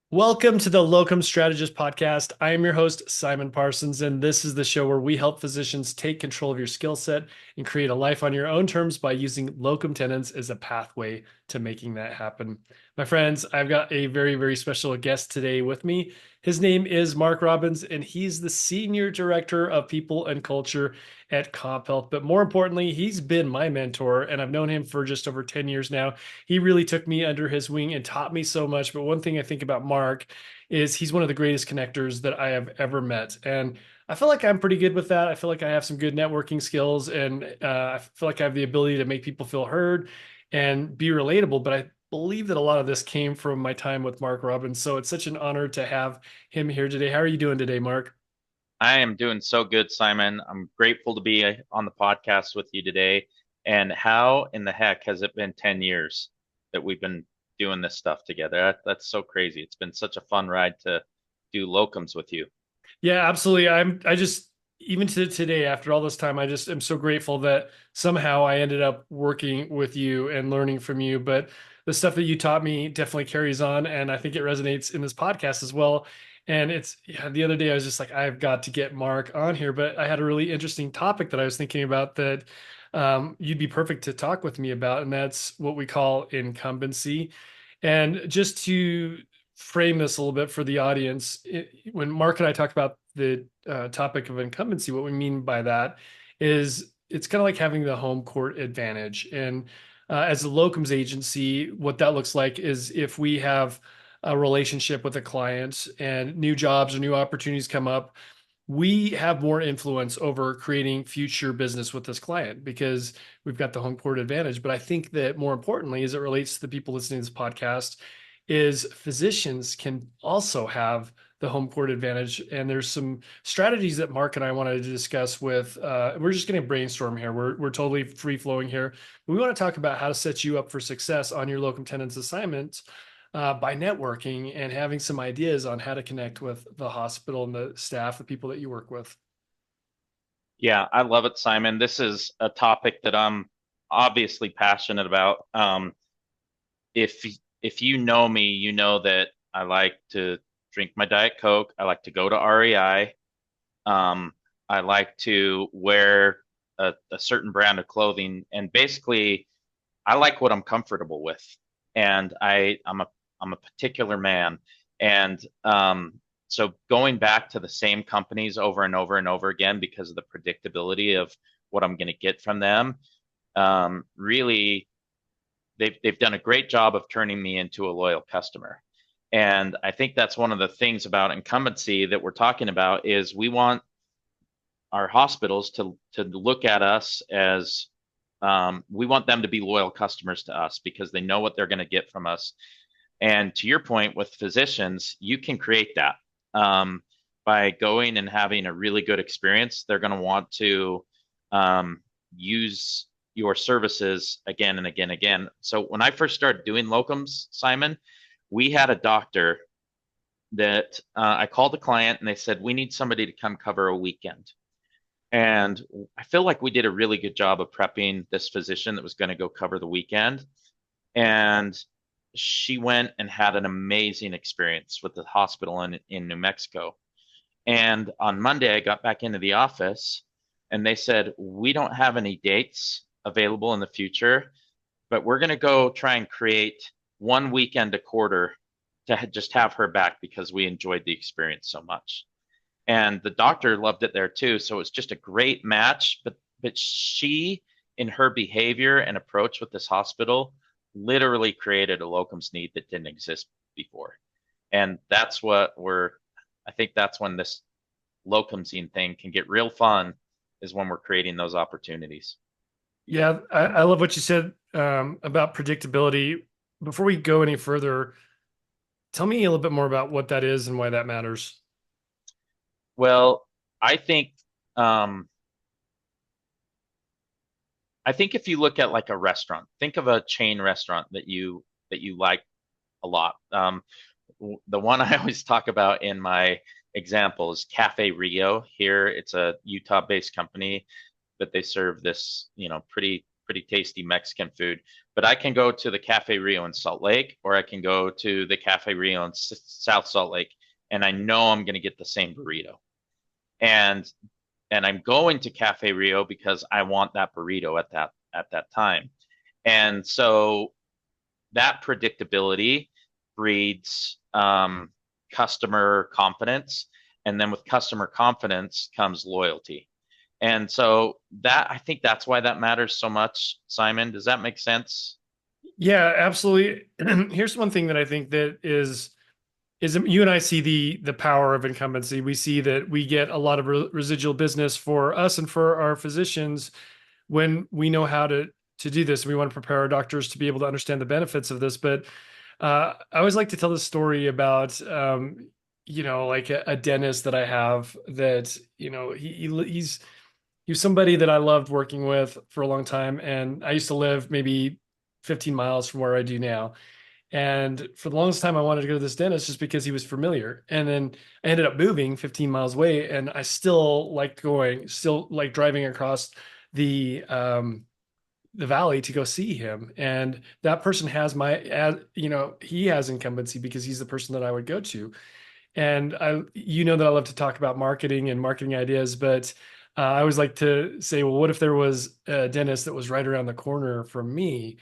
Welcome to the Locum Strategist podcast. I am your host, Simon Parsons, and this is the show where we help physicians take control of your skill set and create a life on your own terms by using locum tenens as a pathway to making that happen. My friends, I've got a very, very special guest today with me. His name is Mark Robbins, and he's the Senior Director of People and Culture at Comphealth. But more importantly, he's been my mentor, and I've known him for just over 10 years now. He really took me under his wing and taught me so much. But one thing I think about Mark is he's one of the greatest connectors that I have ever met. And I feel like I'm pretty good with that. I feel like I have some good networking skills, and I feel like I have the ability to make people feel heard and be relatable. But I believe that a lot of this came from my time with Mark Robbins. So it's such an honor to have him here today. How are you doing today, Mark? I am doing so good, Simon. I'm grateful to be on the podcast with you today. And how in the heck has it been 10 years that we've been doing this stuff together? That's so crazy. It's been such a fun ride to do locums with you. Yeah, absolutely. I just even to today, after all this time, I just am so grateful that somehow I ended up working with you and learning from you. But the stuff that you taught me definitely carries on, and I think it resonates in this podcast as well. And it's yeah, the other day I was just like, I've got to get Mark on here, but I had a really interesting topic that I was thinking about that you'd be perfect to talk with me about, and that's what we call incumbency. And just to frame this a little bit for the audience, when Mark and I talk about the topic of incumbency, what we mean by that is it's kind of like having the home court advantage. And as a locums agency, what that looks like is if we have a relationship with a client and new jobs or new opportunities come up, we have more influence over creating future business with this client because we've got the home court advantage. But I think that more importantly, as it relates to the people listening to this podcast, is physicians can also have the home court advantage. And there's some strategies that Mark and I wanted to discuss with, we're just going to brainstorm here. We're totally free flowing here. We want to talk about how to set you up for success on your locum tenens assignments by networking and having some ideas on how to connect with the hospital and the staff, the people that you work with. Yeah, I love it, Simon. This is a topic that I'm obviously passionate about. If if you know me, you know that I like to drink my Diet Coke. I like to go to REI. Um, I like to wear a certain brand of clothing, and basically, I like what I'm comfortable with. And I'm a particular man, and so going back to the same companies over and over and over again because of the predictability of what I'm going to get from them, really they've done a great job of turning me into a loyal customer. And I think that's one of the things about incumbency that we're talking about is we want our hospitals to look at us as we want them to be loyal customers to us because they know what they're going to get from us. And to your point with physicians, you can create that by going and having a really good experience. They're going to want to use your services again and again and again. So when I first started doing locums, Simon, we had a doctor that I called the client and they said, we need somebody to come cover a weekend. And I feel like we did a really good job of prepping this physician that was going to go cover the weekend. And she went and had an amazing experience with the hospital in New Mexico. And on Monday, I got back into the office and they said, we don't have any dates available in the future, but we're going to go try and create one weekend a quarter to just have her back because we enjoyed the experience so much. And the doctor loved it there too. So it's just a great match. But she, in her behavior and approach with this hospital, literally created a locums need that didn't exist before. And that's what I think that's when this locumsing thing can get real fun is when we're creating those opportunities. Yeah, I love what you said about predictability. Before we go any further, tell me a little bit more about what that is and why that matters. Well, I think um, I think if you look at like a restaurant, think of a chain restaurant that you like a lot. The one I always talk about in my example is Cafe Rio. Here, it's a Utah-based company, but they serve this, pretty pretty tasty Mexican food. But I can go to the Cafe Rio in Salt Lake, or I can go to the Cafe Rio in South Salt Lake, and I know I'm going to get the same burrito. And I'm going to Cafe Rio because I want that burrito at that time. And so that predictability breeds customer confidence, and then with customer confidence comes loyalty. And so that I think that's why that matters so much, Simon. Does that make sense? Yeah, absolutely. Here's one thing that I think that is you and I see the power of incumbency. We see that we get a lot of residual business for us and for our physicians when we know how to do this. We want to prepare our doctors to be able to understand the benefits of this. But I always like to tell the story about like a dentist that I have that he's somebody that I loved working with for a long time, and I used to live maybe 15 miles from where I do now. And for the longest time, I wanted to go to this dentist just because he was familiar. And then I ended up moving 15 miles away, and I still liked going, still like driving across the valley to go see him. And that person has he has incumbency because he's the person that I would go to. And that I love to talk about marketing and marketing ideas, but I always like to say, well, what if there was a dentist that was right around the corner from me?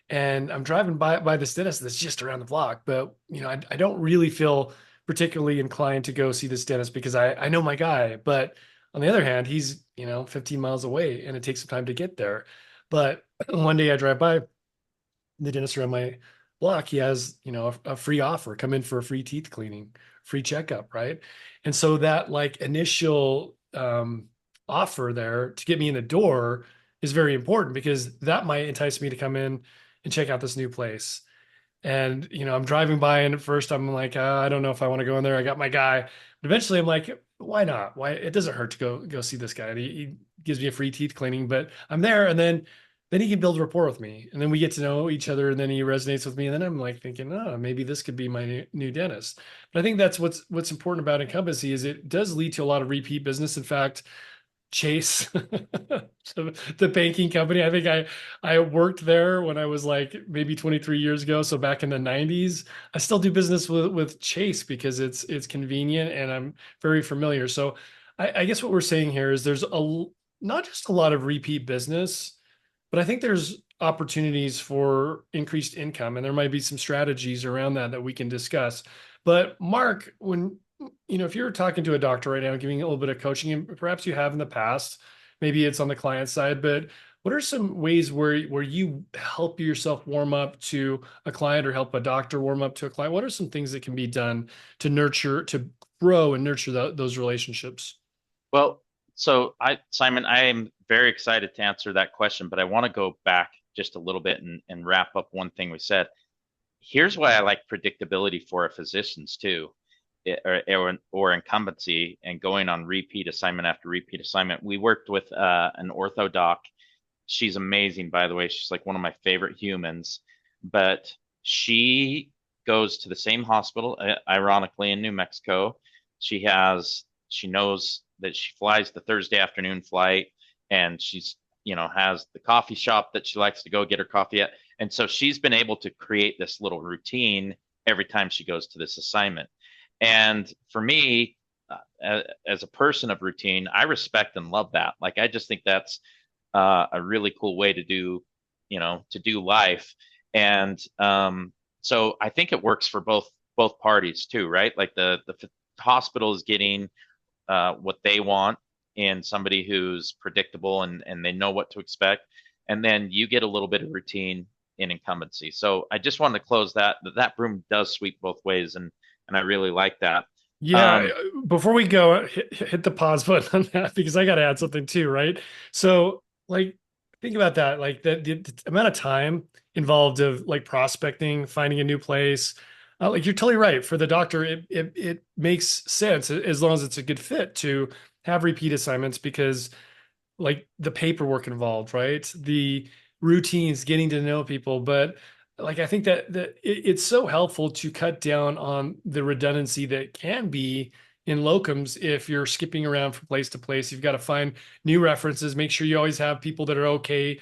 And I'm driving by this dentist that's just around the block, but I don't really feel particularly inclined to go see this dentist because I know my guy. But on the other hand, he's 15 miles away, and it takes some time to get there. But one day I drive by the dentist around my block. He has a free offer: come in for a free teeth cleaning, free checkup, right? And so that like initial offer there to get me in the door is very important because that might entice me to come in and check out this new place. And I'm driving by, and at first I'm like, I don't know if I want to go in there. I got my guy, but eventually I'm like, why not? Why it doesn't hurt to go see this guy. He gives me a free teeth cleaning, but I'm there, and then he can build rapport with me, and then we get to know each other, and then he resonates with me, and then I'm like thinking, oh, maybe this could be my new dentist. But I think that's what's important about incumbency is it does lead to a lot of repeat business. In fact, Chase, the banking company. I think I worked there when I was like maybe 23 years ago. So back in the 90s, I still do business with Chase because it's convenient and I'm very familiar. So I guess what we're saying here is there's not just a lot of repeat business, but I think there's opportunities for increased income, and there might be some strategies around that we can discuss. But Mark, when if you're talking to a doctor right now, giving a little bit of coaching, and perhaps you have in the past, maybe it's on the client side, but what are some ways where you help yourself warm up to a client or help a doctor warm up to a client? What are some things that can be done to grow and nurture those relationships? Well, Simon, I am very excited to answer that question, but I want to go back just a little bit and wrap up one thing we said. Here's why I like predictability for our physicians too, or incumbency and going on repeat assignment after repeat assignment. We worked with an ortho doc. She's amazing, by the way. She's like one of my favorite humans, but she goes to the same hospital, ironically in New Mexico. She knows that she flies the Thursday afternoon flight, and she's has the coffee shop that she likes to go get her coffee at. And so she's been able to create this little routine every time she goes to this assignment. And for me, as a person of routine, I respect and love that. Like, I just think that's a really cool way to do life. And so I think it works for both parties too, right? Like the hospital is getting what they want in somebody who's predictable and they know what to expect. And then you get a little bit of routine in incumbency. So I just wanted to close that broom does sweep both ways. And I really like that. Yeah, Um, before we go, hit the pause button on that because I got to add something too, right? So, like, think about that, like the amount of time involved of like prospecting, finding a new place. Like, you're totally right. For the doctor, it makes sense as long as it's a good fit to have repeat assignments because like the paperwork involved, right? The routines, getting to know people. But like I think that it's so helpful to cut down on the redundancy that can be in locums if you're skipping around from place to place. You've got to find new references, make sure you always have people that are okay.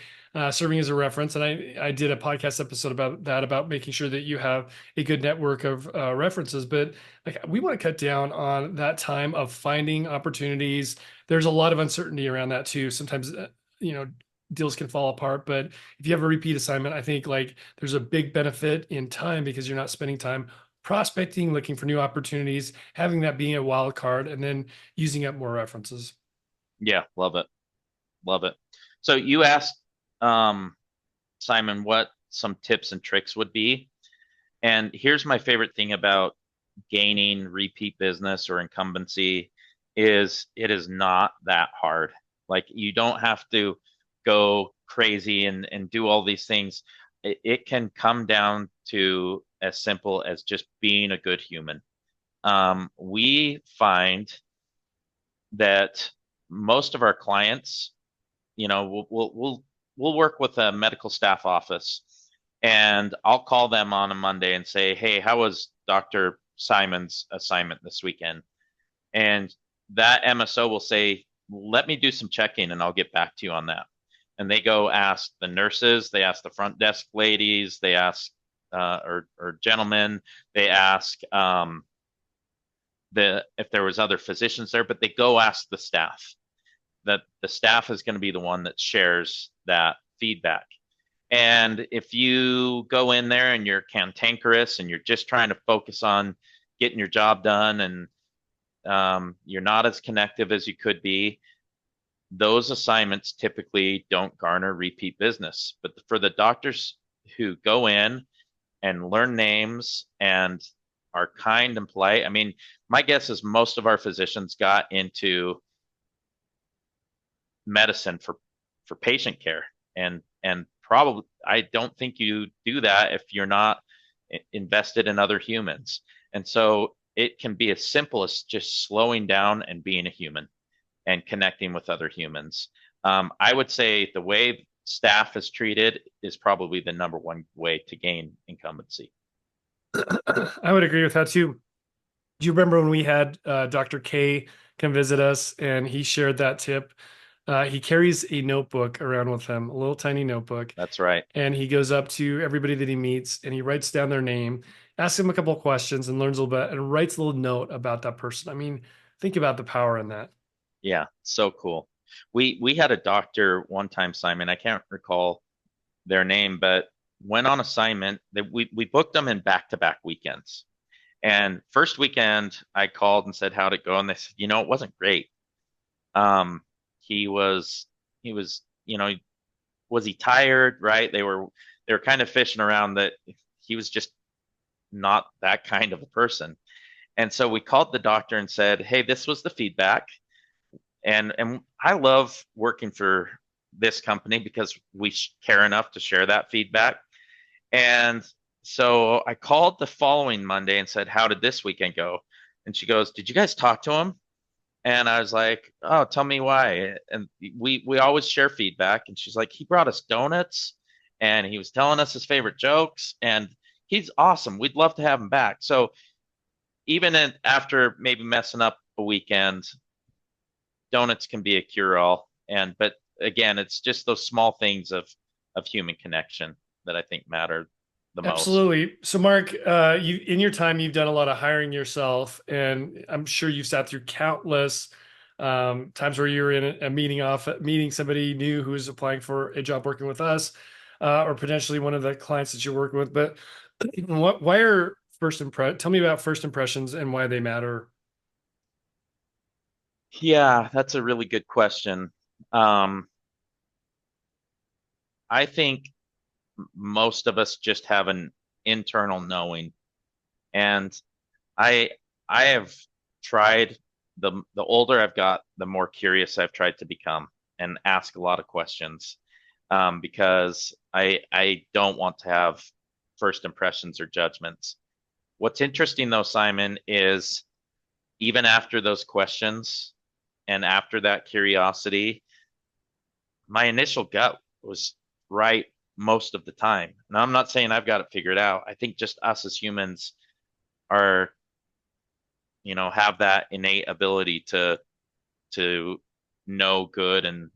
serving as a reference. And I did a podcast episode about that, about making sure that you have a good network of references. But like, we want to cut down on that time of finding opportunities. There's a lot of uncertainty around that too. Sometimes, you know, deals can fall apart. But if you have a repeat assignment, I think like there's a big benefit in time because you're not spending time prospecting, looking for new opportunities, having that being a wild card, and then using up more references. Yeah, love it. Love it. So you asked um, Simon what some tips and tricks would be. And here's my favorite thing about gaining repeat business or incumbency is it is not that hard. Like you don't have to go crazy and do all these things. It can come down to as simple as just being a good human. We find that most of our clients, we'll work with a medical staff office, and I'll call them on a Monday and say, "Hey, how was Dr. Simon's assignment this weekend?" And that MSO will say, "Let me do some checking, and I'll get back to you on that." And they go ask the nurses, they ask the front desk ladies, they ask or gentlemen, they ask if there was other physicians there, but they go ask the staff. That the staff is going to be the one that shares that feedback. And if you go in there and you're cantankerous and you're just trying to focus on getting your job done and you're not as connective as you could be, those assignments typically don't garner repeat business. But for the doctors who go in and learn names and are kind and polite, I mean, my guess is most of our physicians got into medicine for patient care, and probably I don't think you do that if you're not invested in other humans. And so it can be as simple as just slowing down and being a human and connecting with other humans. I would say the way staff is treated is probably the number one way to gain incumbency. I would agree with that too. Do you remember when we had Dr. K come visit us and he shared that tip? He carries a notebook around with him, a little tiny notebook, That's right. and he goes up to everybody that he meets and he writes down their name, asks them a couple of questions, and learns a little bit and writes a little note about that person. I mean, think about the power in that. Yeah, so cool. We had a doctor one time, Simon. I can't recall their name, but went on assignment that we booked them in back-to-back weekends. And first weekend, I called and said, "How'd it go?" And they said, "It wasn't great. Um, he was he was, was he tired, right? They were kind of fishing around that he was just not that kind of a person." And so we called the doctor and said, "Hey, this was the feedback." And I love working for this company because we care enough to share that feedback. And so I called the following Monday and said, "How did this weekend go?" And she goes, "Did you guys talk to him?" And I was like, "Oh, tell me why." And we always share feedback. And she's like, "He brought us donuts and he was telling us his favorite jokes and he's awesome. We'd love to have him back." So after maybe messing up a weekend, donuts can be a cure-all. But again, it's just those small things of human connection that I think matter the most. Absolutely. So, Mark, you in your time you've done a lot of hiring yourself, and I'm sure you've sat through countless times where you were in a meeting somebody new who's applying for a job working with us, or potentially one of the clients that you're working with. But why are tell me about first impressions and why they matter. Yeah, that's a really good question. Um, I think most of us just have an internal knowing, and I I have tried the older I've got, the more curious I've tried to become and ask a lot of questions, because I don't want to have first impressions or judgments. What's interesting though, Simon, is even after those questions and after that curiosity, my initial gut was right most of the time. And I'm not saying I've got it figured out. I think just us as humans are, have that innate ability to know good and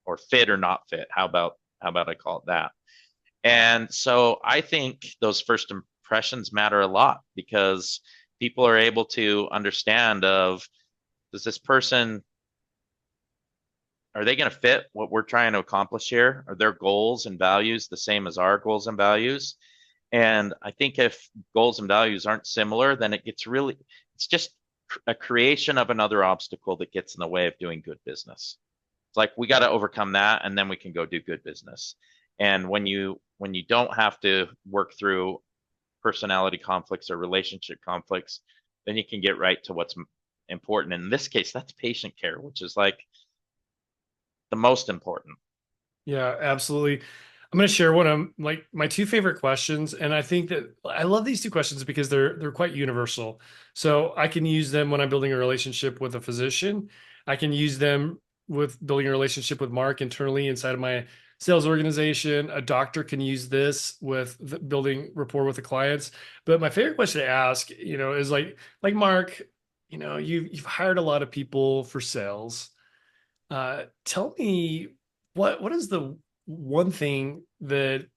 or fit or not fit. How about How about I call it that? And so I think those first impressions matter a lot because people are able to understand of, does this person, are they going to fit what we're trying to accomplish here? Are their goals and values the same as our goals and values? And I think if goals and values aren't similar, then it gets really, it's just a creation of another obstacle that gets in the way of doing good business. It's like we got to overcome that, and then we can go do good business. And when you don't have to work through personality conflicts or relationship conflicts, then you can get right to what's important. In this case, that's patient care, which is like the most important. Yeah, absolutely. I'm going to share one of like my two favorite questions, and I think that I love these two questions because they're quite universal. So I can use them when I'm building a relationship with a physician. I can use them with building a relationship with Mark internally inside of my sales organization. A doctor can use this with building rapport with the clients. But my favorite question to ask, is like Mark, you've hired a lot of people for sales. Tell me what is the one thing that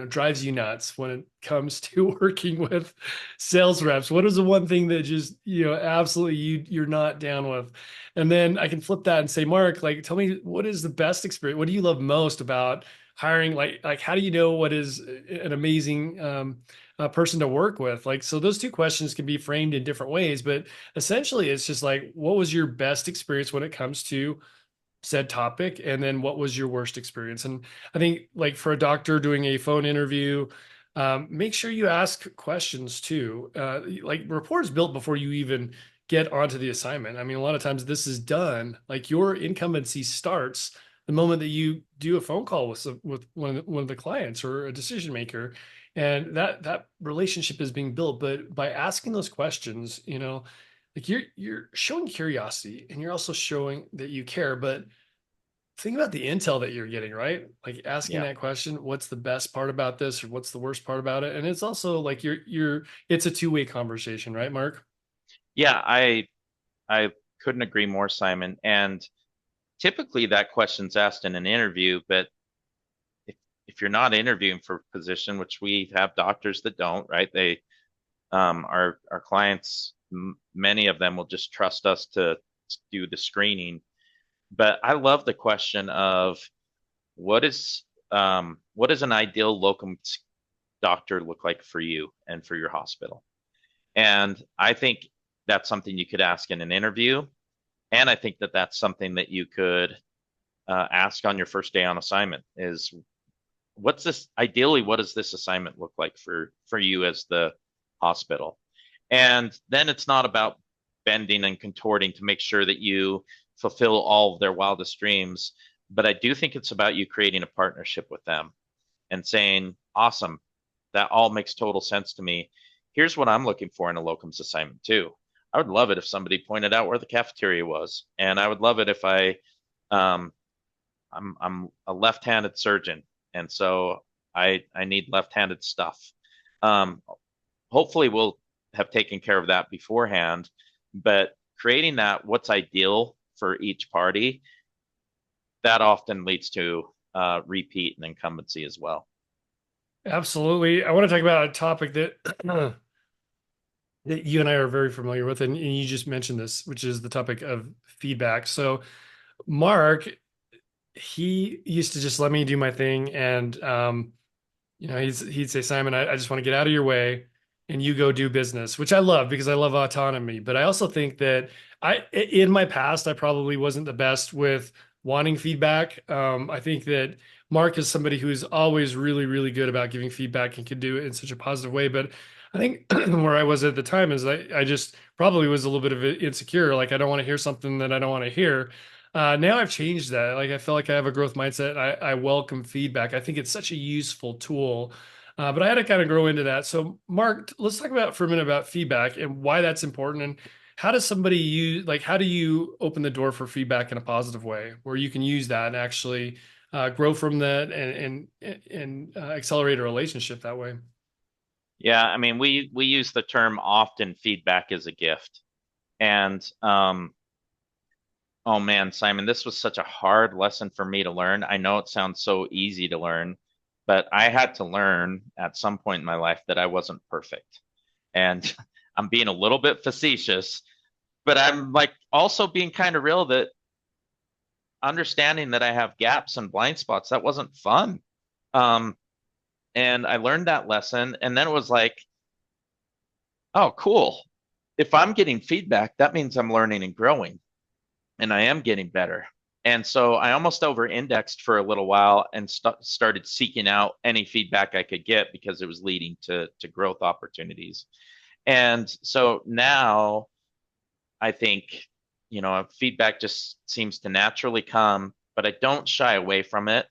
drives you nuts when it comes to working with sales reps? What is the one thing that just absolutely you're not down with? And then I can flip that and say, Mark, like tell me what is the best experience? What do you love most about hiring? Like how do you know what is an amazing person to work with? Like so those two questions can be framed in different ways, but essentially it's just like what was your best experience when it comes to said topic, and then what was your worst experience? And I think like for a doctor doing a phone interview, make sure you ask questions too. Like rapport is built before you even get onto the assignment. I mean, a lot of times this is done like your incumbency starts the moment that you do a phone call with one of the clients or a decision maker, and that relationship is being built. But by asking those questions, like you're showing curiosity and you're also showing that you care. But think about the intel that you're getting, right? Like asking Yeah. that question, what's the best part about this or what's the worst part about it? And it's also like it's a two-way conversation, right, Mark? Yeah, I couldn't agree more, Simon. And typically that question's asked in an interview, but if if you're not interviewing for a position, which we have doctors that don't, right? They our clients, many of them will just trust us to do the screening. But I love the question of what is what does an ideal locum doctor look like for you and for your hospital? And I think that's something you could ask in an interview. And I think that that's something that you could ask on your first day on assignment is what's this ideally, what does this assignment look like for you as the hospital? And then it's not about bending and contorting to make sure that you fulfill all of their wildest dreams, but I do think it's about you creating a partnership with them and saying, awesome, that all makes total sense to me. Here's what I'm looking for in a locums assignment too. I would love it if somebody pointed out where the cafeteria was, and I would love it if um, I'm a left-handed surgeon, and so I need left-handed stuff. Um, Hopefully, we'll have taken care of that beforehand, but creating that what's ideal for each party that often leads to repeat and incumbency as well. Absolutely. I want to talk about a topic that that you and I are very familiar with, and you just mentioned this, which is the topic of feedback. So Mark, he used to just let me do my thing, and he'd say, Simon, I just want to get out of your way and you go do business, which I love because I love autonomy. But I also think that in my past, I probably wasn't the best with wanting feedback. I think that Mark is somebody who is always really, really good about giving feedback and can do it in such a positive way. But I think where I was at the time is I just probably was a little bit of insecure. Like I don't want to hear something that I don't want to hear. Now I've changed that. Like I feel like I have a growth mindset. I welcome feedback. I think it's such a useful tool. But I had to kind of grow into that. So, Mark, let's talk about for a minute about feedback and why that's important. And how does somebody use, like, how do you open the door for feedback in a positive way where you can use that and actually grow from that and accelerate a relationship that way? Yeah, I mean, we use the term often feedback is a gift. And Oh man, Simon, this was such a hard lesson for me to learn. I know it sounds so easy to learn, but I had to learn at some point in my life that I wasn't perfect. And I'm being a little bit facetious, but I'm like also being kind of real that understanding that I have gaps and blind spots, that wasn't fun. Um, and I learned that lesson, and then it was like, oh, cool. If I'm getting feedback, that means I'm learning and growing, and I am getting better. And so I almost over indexed for a little while and started seeking out any feedback I could get because it was leading to growth opportunities. And so now I think, feedback just seems to naturally come, but I don't shy away from it.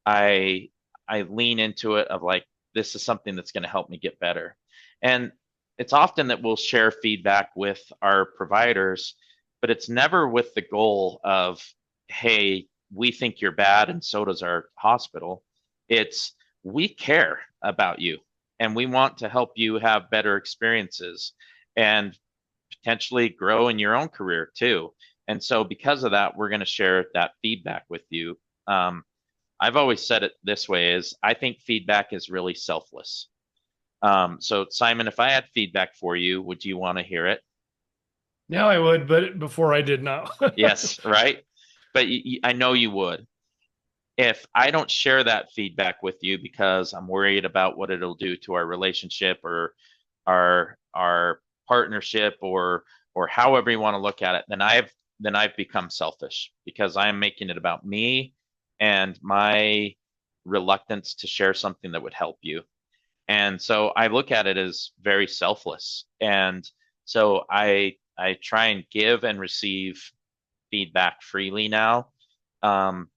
I I lean into it of like, this is something that's going to help me get better. And it's often that we'll share feedback with our providers, but it's never with the goal of, hey, we think you're bad and so does our hospital. It's, we care about you and we want to help you have better experiences and potentially grow in your own career too. And so because of that, we're going to share that feedback with you. I've always said it this way is I think feedback is really selfless. So Simon, if I had feedback for you, would you want to hear it? Now I would, but before I did not. Yes, right. But I know you would. If I don't share that feedback with you because I'm worried about what it'll do to our relationship or our partnership or however you want to look at it, then I've become selfish because I am making it about me and my reluctance to share something that would help you. And so I look at it as very selfless. And so I try and give and receive feedback freely now,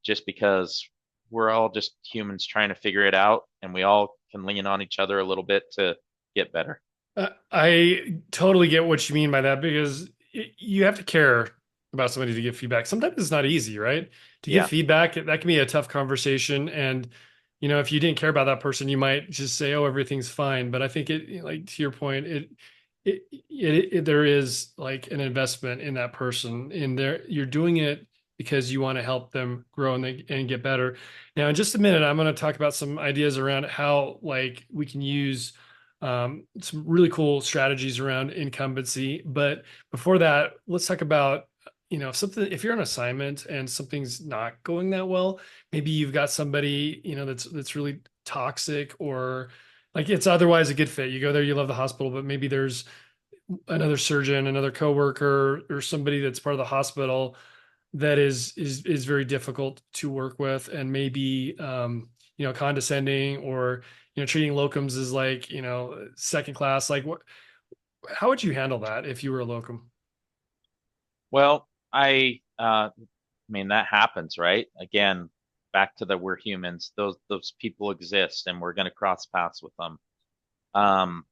just because we're all just humans trying to figure it out, and we all can lean on each other a little bit to get better. I totally get what you mean by that because you have to care about somebody to give feedback. Sometimes it's not easy, right? To give Yeah. feedback, that can be a tough conversation. And, if you didn't care about that person, you might just say, "Oh, everything's fine." But I think like to your point, there is like an investment in that person. In there, you're doing it because you want to help them grow and get better. Now, in just a minute, I'm going to talk about some ideas around how like we can use some really cool strategies around incumbency. But before that, let's talk about, something, if you're on assignment and something's not going that well, maybe you've got somebody, that's really toxic or like it's otherwise a good fit. You go there, you love the hospital, but maybe there's another surgeon, another coworker, or somebody that's part of the hospital that is very difficult to work with and maybe condescending or treating locums as like second class. Like what, how would you handle that if you were a locum? Well, I mean that happens, right? Again, back to the we're humans. Those people exist, and we're going to cross paths with them. Um,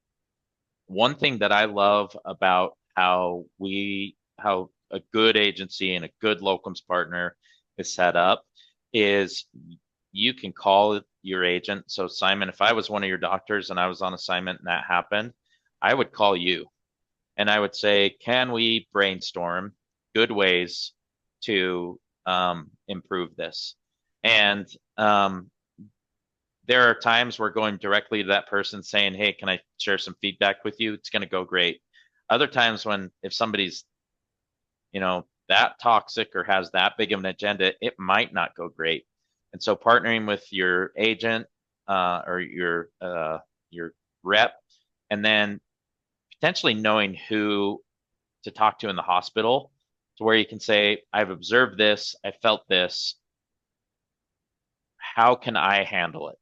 One thing that I love about how a good agency and a good locums partner is set up is you can call your agent. So Simon, if I was one of your doctors and I was on assignment and that happened, I would call you and I would say, can we brainstorm good ways to improve this? And there are times where going directly to that person saying, hey, can I share some feedback with you? It's going to go great. Other times when if somebody's, that toxic or has that big of an agenda, it might not go great. And so partnering with your agent or your rep, and then potentially knowing who to talk to in the hospital to where you can say, I've observed this, I felt this, how can I handle it?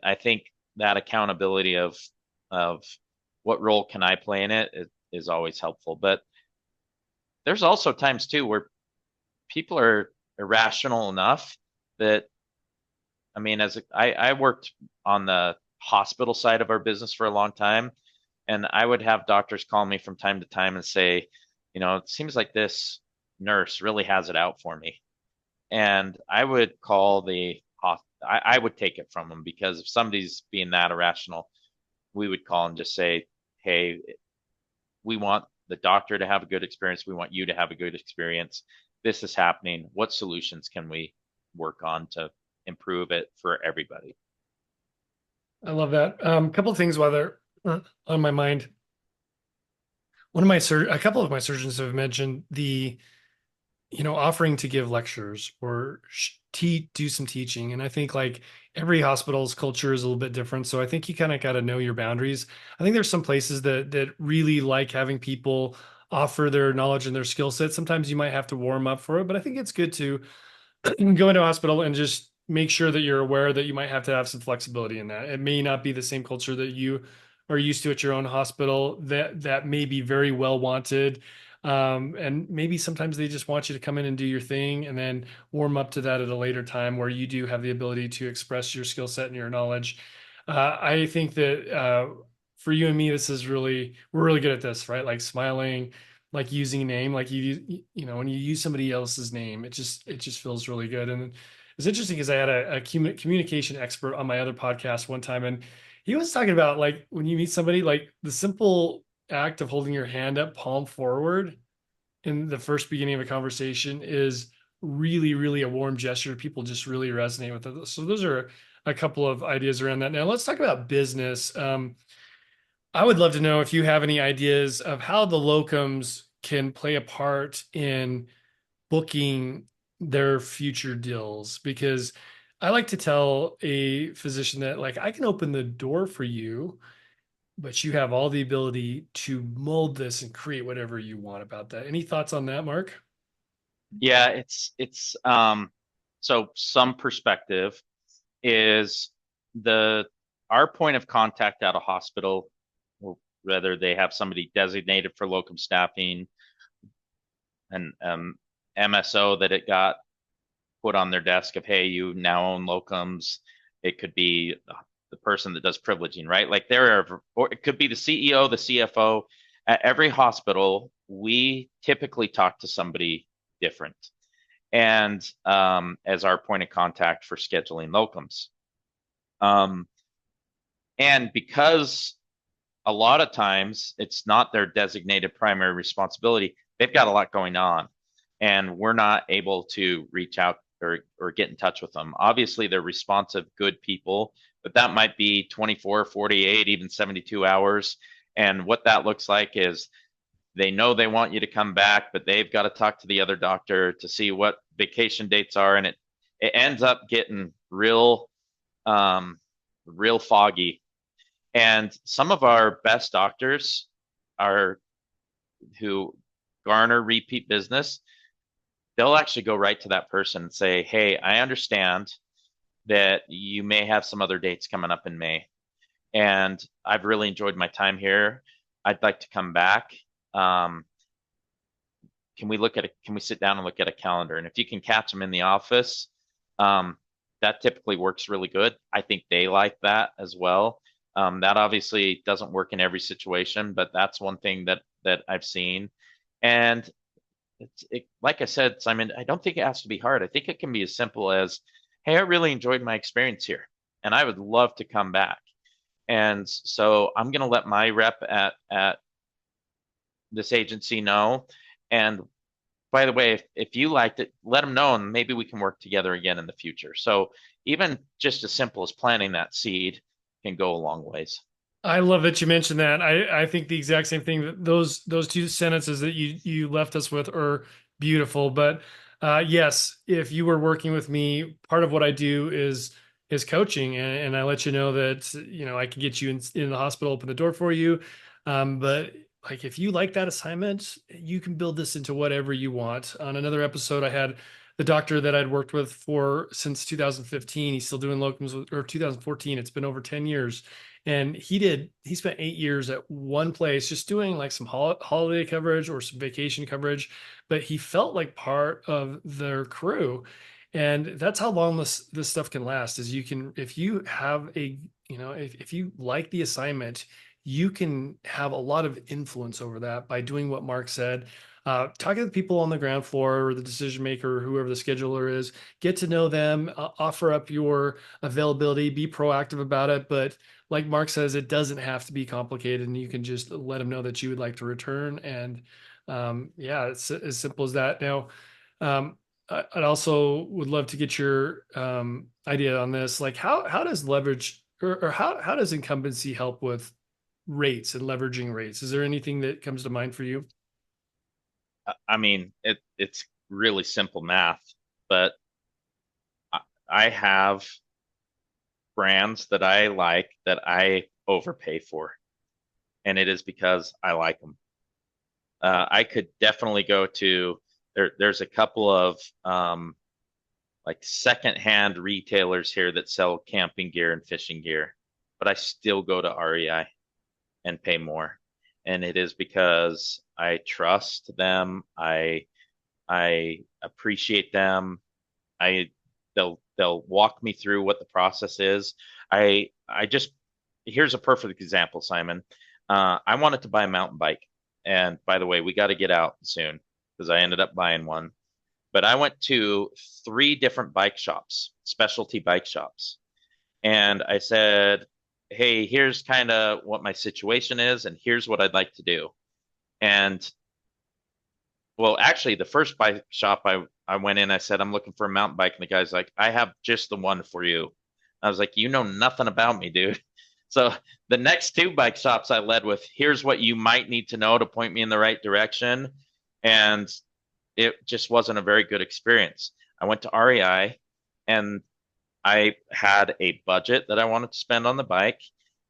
I think that accountability of what role can I play in is always helpful. But there's also times too where people are irrational enough that I mean, I worked on the hospital side of our business for a long time, and I would have doctors call me from time to time and say, it seems like this nurse really has it out for me. And I would call I would take it from them because if somebody's being that irrational, we would call and just say, hey, we want the doctor to have a good experience. We want you to have a good experience. this is happening. What solutions can we work on to improve it for everybody? I love that. A couple of things while they're on my mind. A couple of my surgeons have mentioned offering to give lectures or do some teaching. And I think like every hospital's culture is a little bit different. So I think you kind of got to know your boundaries. I think there's some places that really like having people offer their knowledge and their skill set. Sometimes you might have to warm up for it, but I think it's good to go into a hospital and just make sure that you're aware that you might have to have some flexibility in that. It may not be the same culture that you are used to at your own hospital. That may be very well wanted. And maybe sometimes they just want you to come in and do your thing and then warm up to that at a later time where you do have the ability to express your skill set and your knowledge. I think that for you and me, we're really good at this, right? Like smiling, like using a name, like when you use somebody else's name, it just feels really good. And it's interesting because I had a communication expert on my other podcast one time, and he was talking about like when you meet somebody, like the simple act of holding your hand up, palm forward, in the first beginning of a conversation is really, really a warm gesture. People just really resonate with it. So those are a couple of ideas around that. Now let's talk about business. I would love to know if you have any ideas of how the locums can play a part in booking their future deals, because I like to tell a physician that like I can open the door for you, but you have all the ability to mold this and create whatever you want about that. Any thoughts on that, Mark? Yeah, so some perspective is the our point of contact at a hospital, whether they have somebody designated for locum staffing and MSO that it got put on their desk of, hey, you now own locums. It could be the person that does privileging, right? Like or it could be the CEO, the CFO. At every hospital, we typically talk to somebody different, and as our point of contact for scheduling locums. Um, and because a lot of times it's not their designated primary responsibility, they've got a lot going on, and we're not able to reach out or get in touch with them. Obviously, they're responsive, good people, but that might be 24, 48, even 72 hours. And what that looks like is they know they want you to come back, but they've got to talk to the other doctor to see what vacation dates are. And it ends up getting um, real foggy. And some of our best doctors are who garner repeat business. They'll actually go right to that person and say, hey, I understand that you may have some other dates coming up in May, and I've really enjoyed my time here. I'd like to come back. Um, can we sit down and look at a calendar? And if you can catch them in the office, um, that typically works really good. I think they like that as well. That obviously doesn't work in every situation, but that's one thing that I've seen. And like I said, Simon, I don't think it has to be hard. I think it can be as simple as, hey, I really enjoyed my experience here, and I would love to come back. And so I'm going to let my rep at this agency know. And by the way, if you liked it, let them know, and maybe we can work together again in the future. So even just as simple as planting that seed can go a long ways. I love that you mentioned that. I think the exact same thing. That those two sentences that you left us with are beautiful. But yes, if you were working with me, part of what I do is coaching, and I let you know that I can get you in the hospital, open the door for you. But like if you like that assignment, you can build this into whatever you want. On another episode, I had the doctor that I'd worked with for since 2015. He's still doing locums or 2014. It's been over 10 years. And he spent 8 years at one place just doing like some holiday coverage or some vacation coverage, but he felt like part of their crew. And that's how long this stuff can last is you can, if you have if you like the assignment, you can have a lot of influence over that by doing what Mark said. Talking to the people on the ground floor or the decision maker or whoever the scheduler is, get to know them, offer up your availability, be proactive about it. But like Mark says, it doesn't have to be complicated, and you can just let them know that you would like to return. And yeah, it's as simple as that. Now, I'd also would love to get your idea on this. Like how does leverage or how does incumbency help with rates and leveraging rates? Is there anything that comes to mind for you? I mean, it's really simple math, but I I have brands that I like that I overpay for, and it is because I like them. I could definitely go to there's a couple of like secondhand retailers here that sell camping gear and fishing gear, but I still go to REI and pay more. And it is because I trust them. I appreciate them. I they'll walk me through what the process is. I just here's a perfect example, Simon. I wanted to buy a mountain bike, and by the way, we got to get out soon because I ended up buying one. But I went to three different bike shops, specialty bike shops, and I said, "Hey, here's kind of what my situation is, and here's what I'd like to do." And well, actually, the first bike shop I went in, I said, I'm looking for a mountain bike. And the guy's like, I have just the one for you. I was like, you know nothing about me, dude. So the next two bike shops I led with, here's what you might need to know to point me in the right direction. And it just wasn't a very good experience. I went to REI and I had a budget that I wanted to spend on the bike.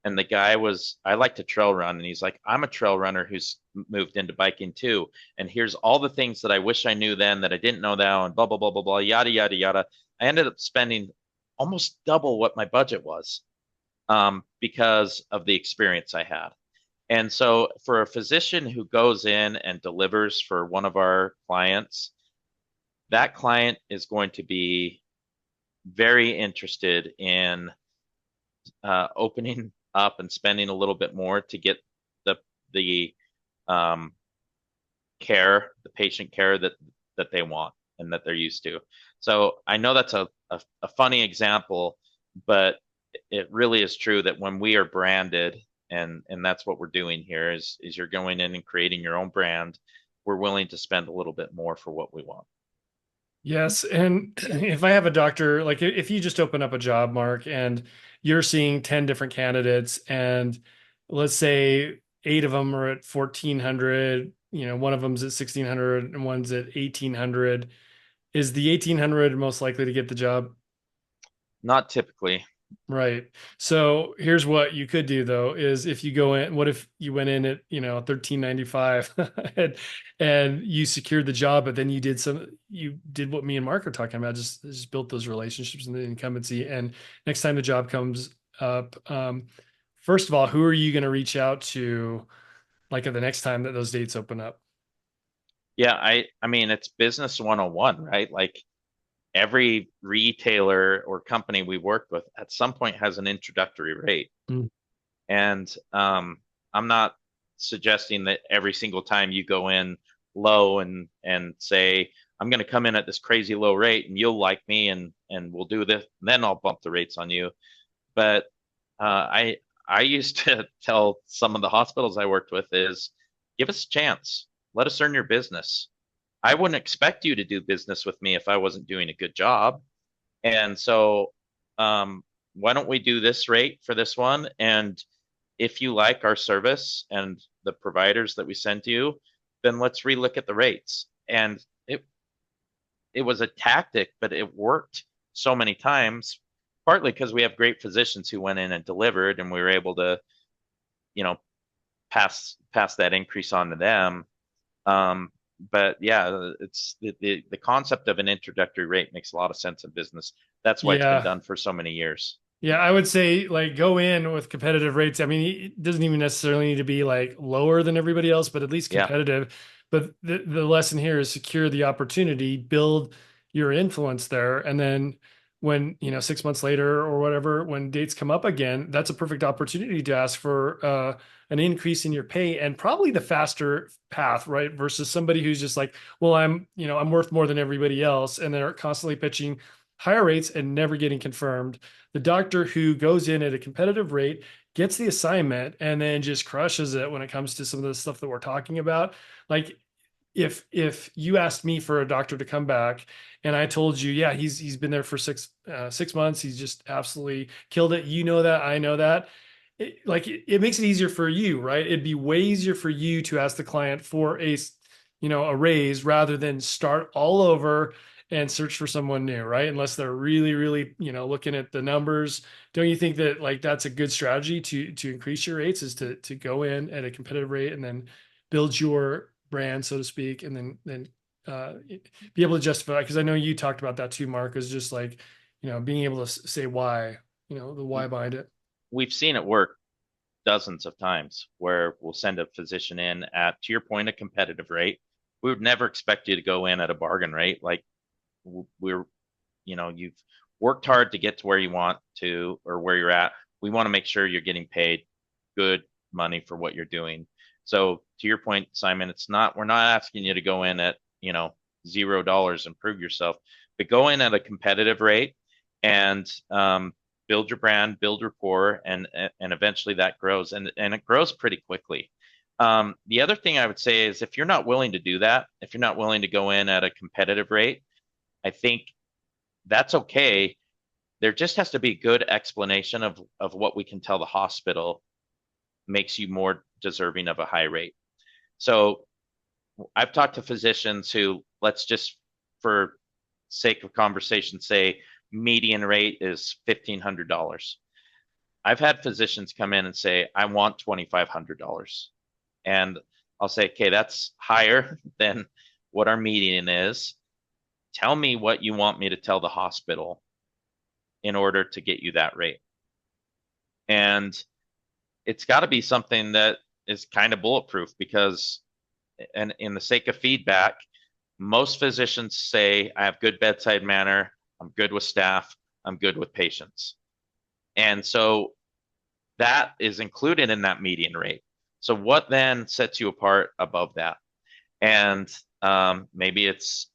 And the guy was, I like to trail run. And he's like, I'm a trail runner who's moved into biking too. And here's all the things that I wish I knew then that I didn't know now, and blah, blah, blah, blah, blah, yada, yada, yada. I ended up spending almost double what my budget was because of the experience I had. And so for a physician who goes in and delivers for one of our clients, that client is going to be very interested in opening up and spending a little bit more to get the um, care, the patient care that they want and that they're used to. So I know that's a funny example, but it really is true that when we are branded, and that's what we're doing here is you're going in and creating your own brand, we're willing to spend a little bit more for what we want. Yes, and if I have a doctor, like if you just open up a job, Mark, and you're seeing 10 different candidates, and let's say eight of them are at 1400, one of them's at 1600 and one's at 1800, is the 1800 most likely to get the job? Not typically. Right. So here's what you could do though, is if you go in, what if you went in at, 1395 and you secured the job, but then you did what me and Mark are talking about, just built those relationships and the incumbency. And next time the job comes up, first of all, who are you going to reach out to like at the next time that those dates open up? Yeah, I mean it's business 101, right? Like every retailer or company we worked with at some point has an introductory rate. Mm. And I'm not suggesting that every single time you go in low and say, I'm going to come in at this crazy low rate and you'll like me and we'll do this, and then I'll bump the rates on you. But I used to tell some of the hospitals I worked with is give us a chance. Let us earn your business. I wouldn't expect you to do business with me if I wasn't doing a good job. And so, why don't we do this rate for this one? And if you like our service and the providers that we send to you, then let's relook at the rates. And it was a tactic, but it worked so many times, partly because we have great physicians who went in and delivered, and we were able to, you know, pass that increase on to them. But yeah, it's the concept of an introductory rate makes a lot of sense in business. That's why it's been Yeah. done for so many years. Yeah, I would say like go in with competitive rates. I mean, it doesn't even necessarily need to be like lower than everybody else, but at least Yeah. competitive. But the lesson here is secure the opportunity, build your influence there, and then when, 6 months later or whatever, when dates come up again, that's a perfect opportunity to ask for an increase in your pay and probably the faster path, right? Versus somebody who's just like, well, I'm worth more than everybody else, and they're constantly pitching higher rates and never getting confirmed. The doctor who goes in at a competitive rate, gets the assignment, and then just crushes it when it comes to some of the stuff that we're talking about. Like if you asked me for a doctor to come back and I told you, yeah, he's been there for 6 months, he's just absolutely killed it. You know that, I know that. It makes it easier for you, right? It'd be way easier for you to ask the client for a raise rather than start all over and search for someone new, right? Unless they're really, really, looking at the numbers. Don't you think that like that's a good strategy to increase your rates is to go in at a competitive rate and then build your brand, so to speak, and then be able to justify? Because I know you talked about that too, Mark, is just like, being able to say why, the why behind it. We've seen it work dozens of times where we'll send a physician in at, to your point, a competitive rate. We would never expect you to go in at a bargain rate. Like we're, you've worked hard to get to where you want to or where you're at. We want to make sure you're getting paid good money for what you're doing. So to your point, Simon, we're not asking you to go in at, $0 and prove yourself, but go in at a competitive rate and build your brand, build rapport, and eventually that grows, and it grows pretty quickly. The other thing I would say is if you're not willing to do that, if you're not willing to go in at a competitive rate, I think that's okay. There just has to be a good explanation of what we can tell the hospital makes you more deserving of a high rate. So I've talked to physicians who, let's just for sake of conversation, say median rate is $1,500. I've had physicians come in and say, I want $2,500. And I'll say, okay, that's higher than what our median is. Tell me what you want me to tell the hospital in order to get you that rate. And it's got to be something that is kind of bulletproof because, and in the sake of feedback, most physicians say, I have good bedside manner, I'm good with staff, I'm good with patients. And so that is included in that median rate. So what then sets you apart above that? And maybe it's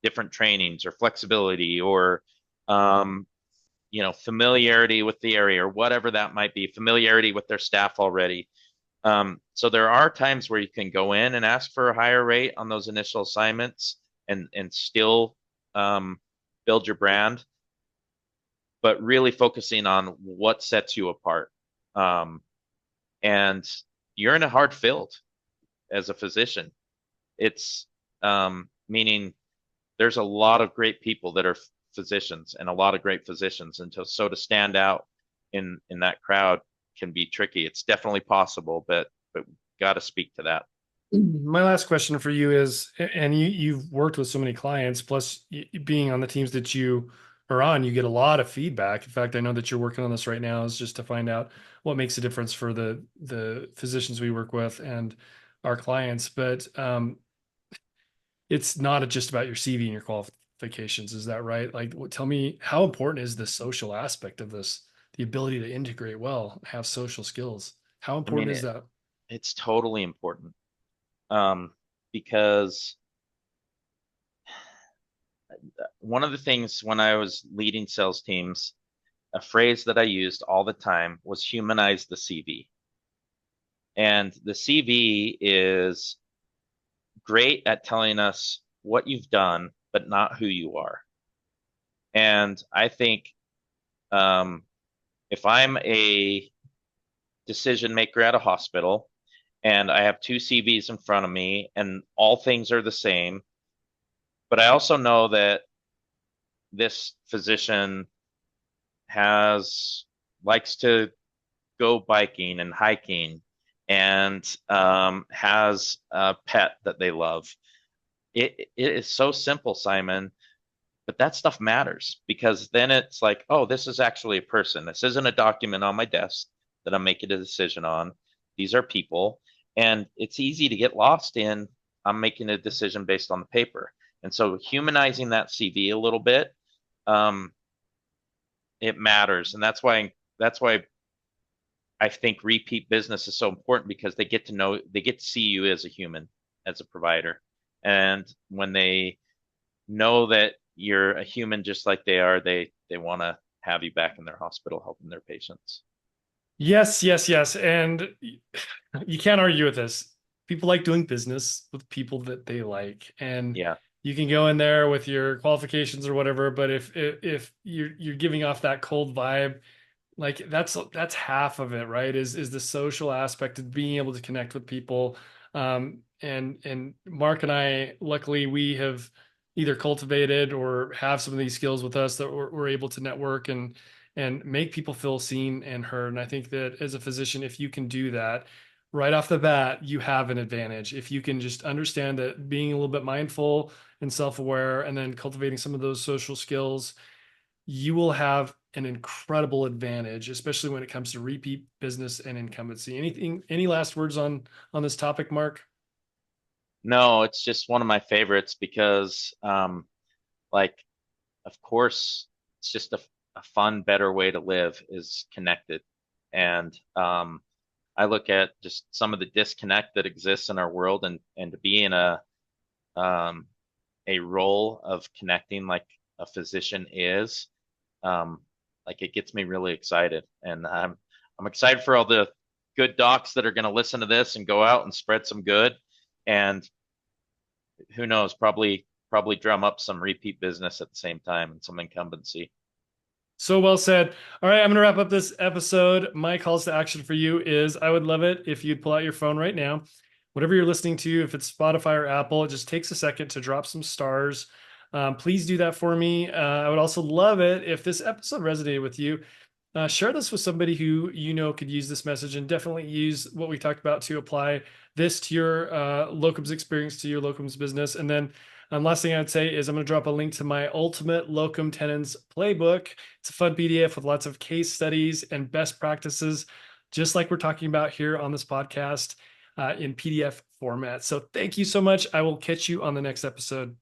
different trainings or flexibility or familiarity with the area or whatever that might be, familiarity with their staff already. So there are times where you can go in and ask for a higher rate on those initial assignments and still build your brand, but really focusing on what sets you apart. And you're in a hard field as a physician. It's meaning there's a lot of great people that are physicians and a lot of great physicians. And so to stand out in that crowd can be tricky. It's definitely possible, but got to speak to that. My last question for you is, and you've worked with so many clients, plus being on the teams that you are on, you get a lot of feedback. In fact, I know that you're working on this right now, is just to find out what makes a difference for the physicians we work with and our clients. But it's not just about your CV and your qualifications. Is that right? Like, tell me, how important is the social aspect of this? The ability to integrate well, have social skills. How I mean, important is that? it's totally important because one of the things when I was leading sales teams, a phrase that I used all the time was humanize the CV. And the CV is great at telling us what you've done, but not who you are. And I think if I'm a decision maker at a hospital and I have two CVs in front of me and all things are the same, but I also know that this physician likes to go biking and hiking and has a pet that they love. It is so simple, Simon, but that stuff matters because then it's like, oh, this is actually a person. This isn't a document on my desk that I'm making a decision on. These are people. And it's easy to get lost in, I'm making a decision based on the paper. And so humanizing that CV a little bit, it matters. And that's why I think repeat business is so important because they get to see you as a human, as a provider. And when they know that you're a human just like they are, they want to have you back in their hospital helping their patients. Yes, yes, yes. And you can't argue with this. people like doing business with people that they like. And Yeah. you can go in there with your qualifications or whatever, but if you're giving off that cold vibe, like that's half of it, right? Is the social aspect of being able to connect with people. And Mark and I, luckily, we have either cultivated or have some of these skills with us that we're able to network and make people feel seen and heard. And I think that as a physician, if you can do that right off the bat, you have an advantage. If you can just understand that being a little bit mindful and self-aware, and then cultivating some of those social skills, you will have an incredible advantage, especially when it comes to repeat business and incumbency. Any last words on this topic, Mark? No, it's just one of my favorites because, like, of course, it's just a fun, better way to live is connected. And I look at just some of the disconnect that exists in our world, and to be in um, a role of connecting like a physician is, um, like it gets me really excited. And I'm excited for all the good docs that are going to listen to this and go out and spread some good. And who knows, probably drum up some repeat business at the same time and some incumbency. So well said. All right, I'm going to wrap up this episode. My calls to action for you is I would love it if you'd pull out your phone right now. Whatever you're listening to, if it's Spotify or Apple, it just takes a second to drop some stars. Please do that for me. I would also love it if this episode resonated with you. Share this with somebody who you know could use this message, and definitely use what we talked about to apply this to your locums experience, to your locums business. And then last thing I'd say is I'm going to drop a link to my ultimate locum tenens playbook. It's a fun PDF with lots of case studies and best practices, just like we're talking about here on this podcast, in PDF format. So thank you so much. I will catch you on the next episode.